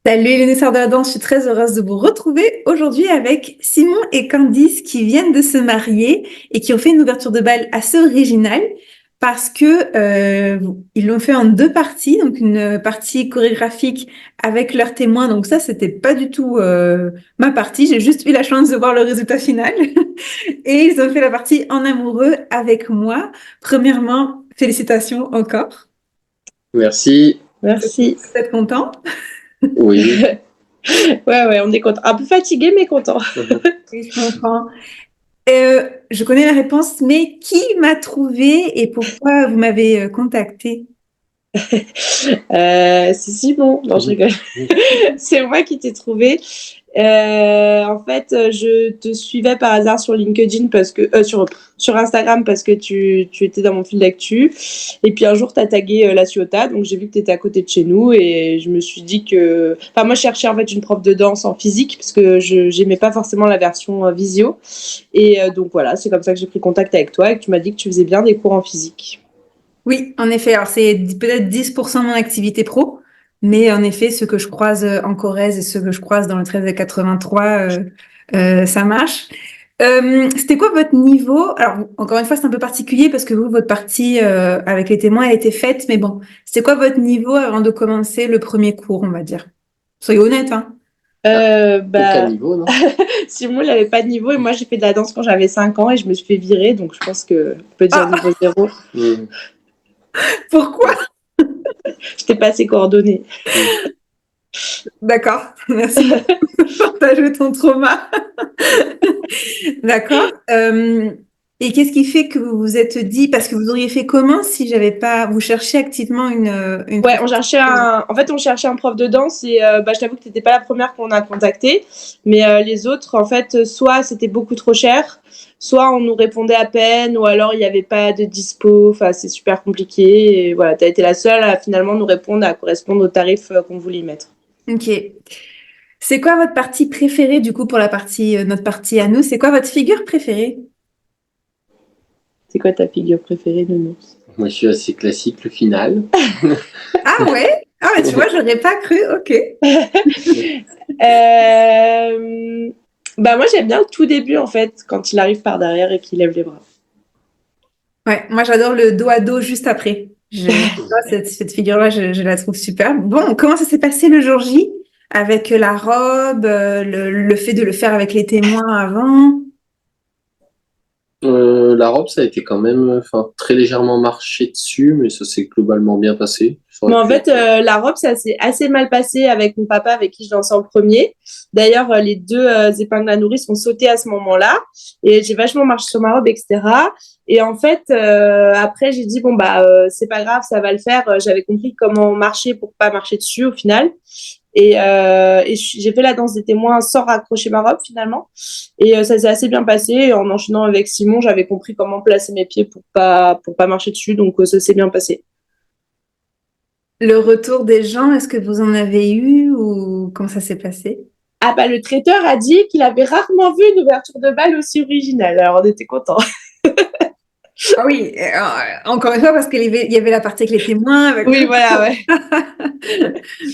Salut les connaisseurs de la danse, je suis très heureuse de vous retrouver aujourd'hui avec Simon et Candice qui viennent de se marier et qui ont fait une ouverture de bal assez originale parce que ils l'ont fait en deux parties, donc une partie chorégraphique avec leurs témoins, donc ça c'était pas du tout ma partie, j'ai juste eu la chance de voir le résultat final et ils ont fait la partie en amoureux avec moi. Premièrement, félicitations encore, Merci. Merci. vous êtes contents? Oui. Ouais, on est content. Un peu fatigué, mais content. Oui, je comprends. Je connais la réponse, mais qui m'a trouvé et pourquoi vous m'avez contacté? C'est Simon. Non, je rigole. C'est moi qui t'ai trouvé. En fait, je te suivais par hasard sur LinkedIn parce que sur Instagram parce que tu étais dans mon fil d'actu. Et puis un jour, tu as tagué La Ciotat, donc j'ai vu que tu étais à côté de chez nous et je me suis dit que. Enfin, moi, je cherchais en fait une prof de danse en physique parce que je j'aimais pas forcément la version visio. Et donc voilà, c'est comme ça que j'ai pris contact avec toi et que tu m'as dit que tu faisais bien des cours en physique. Oui, en effet. Alors, c'est peut-être 10% de mon activité pro, mais en effet, ceux que je croise en Corrèze et ceux que je croise dans le 13 à 83, ça marche. C'était quoi votre niveau? Alors, encore une fois, c'est un peu particulier parce que vous, votre partie avec les témoins, elle était faite, mais bon, c'était quoi votre niveau avant de commencer le premier cours, on va dire? Soyez honnête, hein. Aucun Bah, niveau, non? Simon, il n'avait pas de niveau et moi, j'ai fait de la danse quand j'avais 5 ans et je me suis fait virer, donc je pense que on peut dire Ah, niveau zéro. Mm. pourquoi? Je t'ai pas assez coordonnées. Mm. D'accord, merci de partager ton trauma. D'accord. Et qu'est-ce qui fait que vous vous êtes dit, parce que vous auriez fait comment si j'avais pas, vous cherchez activement une Ouais, professeure? on cherchait un prof de danse et bah, je t'avoue que t'étais pas la première qu'on a contactée, mais les autres, en fait, soit c'était beaucoup trop cher, soit on nous répondait à peine, ou alors il n'y avait pas de dispo. Enfin, c'est super compliqué. Et voilà, t'as été la seule à finalement nous répondre, à correspondre aux tarifs qu'on voulait y mettre. Ok. C'est quoi votre partie préférée du coup pour la partie, notre partie à nous? C'est quoi votre figure préférée? C'est quoi ta figure préférée, Nounours? Moi, je suis assez classique, le final. Ah ouais? Ah ouais, tu vois, j'aurais pas cru. Ok. Euh, Bah moi j'aime bien le tout début en fait, quand il arrive par derrière et qu'il lève les bras. Ouais, moi j'adore le dos à dos juste après. Cette figure-là, je la trouve super. Bon, comment ça s'est passé le jour J avec la robe, le fait de le faire avec les témoins avant? La robe, ça a été quand même enfin, très légèrement marché dessus, mais ça s'est globalement bien passé. Ça Mais aurait en pu fait, être. la robe, ça s'est assez mal passé avec mon papa avec qui je dansais en premier. D'ailleurs, les deux épingles à nourrice ont sauté à ce moment-là et j'ai vachement marché sur ma robe, etc. Et en fait, après, j'ai dit, bon, bah, c'est pas grave, ça va le faire. J'avais compris comment marcher pour pas marcher dessus au final. Et j'ai fait la danse des témoins sans raccrocher ma robe finalement. Et ça s'est assez bien passé. Et en enchaînant avec Simon, j'avais compris comment placer mes pieds pour pas marcher dessus. Donc ça s'est bien passé. Le retour des gens, est-ce que vous en avez eu ou comment ça s'est passé? Ah bah le traiteur a dit qu'il avait rarement vu une ouverture de bal aussi originale. Alors on était contents. Ah oui, encore une fois, parce il y avait la partie avec les témoins. Oui, voilà, ouais.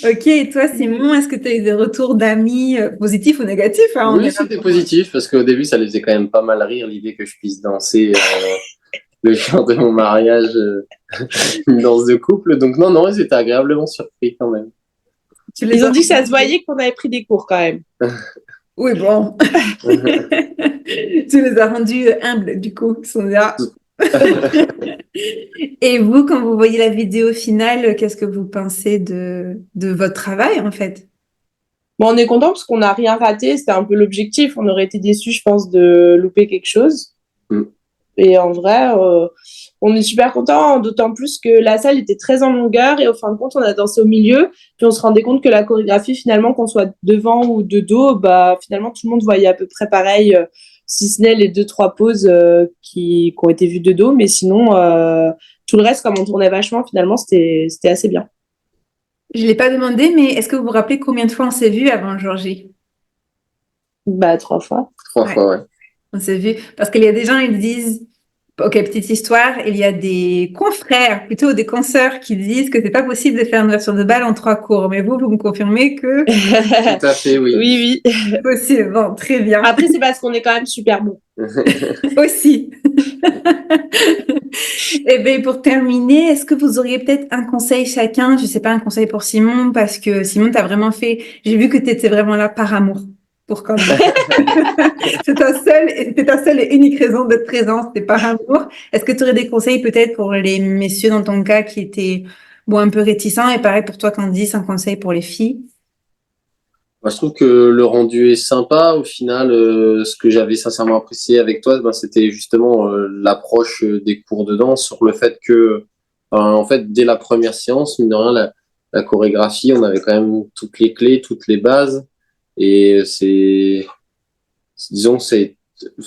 Ok, et toi, Simon, est-ce que tu as eu des retours d'amis positifs ou négatifs, hein, on Oui, est là c'était pour... positif, parce qu'au début, ça les faisait quand même pas mal rire, l'idée que je puisse danser le chant de mon mariage, une danse de couple. Donc non, non, ils étaient agréablement surpris quand même. Tu les Ils as ont dit que ça se encouragés? voyait qu'on avait pris des cours quand même. Oui, bon. Tu les as rendus humbles, du coup. Ils sont là. Et vous, quand vous voyez la vidéo finale, qu'est-ce que vous pensez de votre travail, en fait? Bon, on est content parce qu'on n'a rien raté. C'était un peu l'objectif. On aurait été déçus, je pense, de louper quelque chose. Mm. Et en vrai, on est super content, d'autant plus que la salle était très en longueur et au fin de compte, on a dansé au milieu. Puis on se rendait compte que la chorégraphie, finalement, qu'on soit devant ou de dos, bah, finalement, tout le monde voyait à peu près pareil, si ce n'est les deux, trois poses qui ont été vues de dos. Mais sinon, tout le reste, comme on tournait vachement, finalement, c'était assez bien. Je ne l'ai pas demandé, mais est-ce que vous vous rappelez combien de fois on s'est vu avant le jour J? Bah, 3 fois. Trois Ouais, fois, ouais. on s'est vu. Parce qu'il y a des gens, ils disent, Ok, petite histoire, il y a des confrères, plutôt des consoeurs qui disent que c'est pas possible de faire une ouverture de bal en 3 cours. Mais vous me confirmez que Tout à fait, oui. Oui, oui. c'est possible. Bon, très bien. Après, c'est parce qu'on est quand même super bon. Aussi. Et bien, pour terminer, est-ce que vous auriez peut-être un conseil chacun? Je sais pas, un conseil pour Simon, parce que Simon, t'as vraiment fait, j'ai vu que tu étais vraiment là par amour pour Candy. C'est ta seule et unique raison d'être présent, c'était par amour. Est-ce que tu aurais des conseils peut-être pour les messieurs dans ton cas qui étaient, bon, un peu réticents, et pareil pour toi, Candice, un conseil pour les filles? Moi, je trouve que le rendu est sympa. Au final, ce que j'avais sincèrement apprécié avec toi, ben, c'était justement l'approche des cours de danse sur le fait que, en fait, dès la première séance, mine de rien, la chorégraphie, on avait quand même toutes les clés, toutes les bases. Et disons, c'est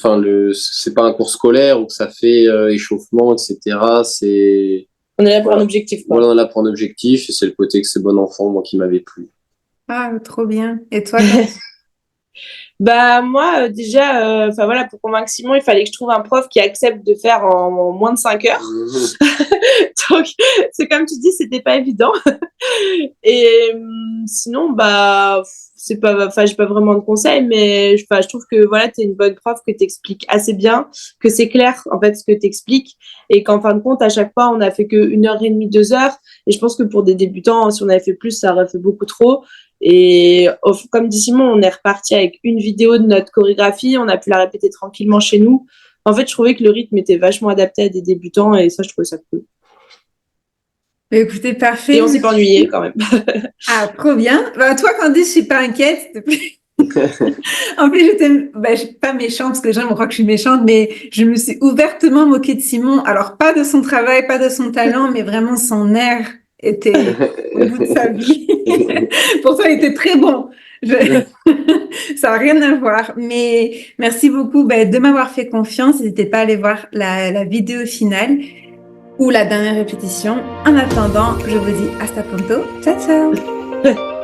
pas un cours scolaire où ça fait échauffement, etc. On est là pour un Voilà. objectif, quoi. Voilà, on est là pour un objectif, et c'est le côté que c'est bon enfant, moi, qui m'avait plu. Ah, trop bien. Et toi, Candice? Bah moi déjà enfin voilà, pour convaincre Simon, il fallait que je trouve un prof qui accepte de faire en moins de 5 heures. Donc c'est comme tu dis, c'était pas évident. Et sinon bah c'est pas, enfin j'ai pas vraiment de conseils, mais enfin je trouve que voilà, t'es une bonne prof, que t'expliques assez bien, que c'est clair en fait ce que t'expliques, et qu'en fin de compte à chaque fois on a fait que 1 heure et demie, 2 heures, et je pense que pour des débutants, si on avait fait plus, ça aurait fait beaucoup trop. Et comme dit Simon, on est reparti avec une vidéo de notre chorégraphie, on a pu la répéter tranquillement chez nous. En fait, je trouvais que le rythme était vachement adapté à des débutants, et ça, je trouvais ça cool. Écoutez, parfait. Et on s'est pas ennuyé quand même. Ah, trop bien. Bah, toi, Candice, je suis pas inquiète, s'il te plaît. En plus, je suis pas méchante parce que les gens vont croire que je suis méchante, mais je me suis ouvertement moquée de Simon. Alors, pas de son travail, pas de son talent, mais vraiment son air était au bout de sa vie. Pourtant, il était très bon. Ça n'a rien à voir. Mais merci beaucoup de m'avoir fait confiance. N'hésitez pas à aller voir la vidéo finale ou la dernière répétition. En attendant, je vous dis hasta pronto. Ciao, ciao.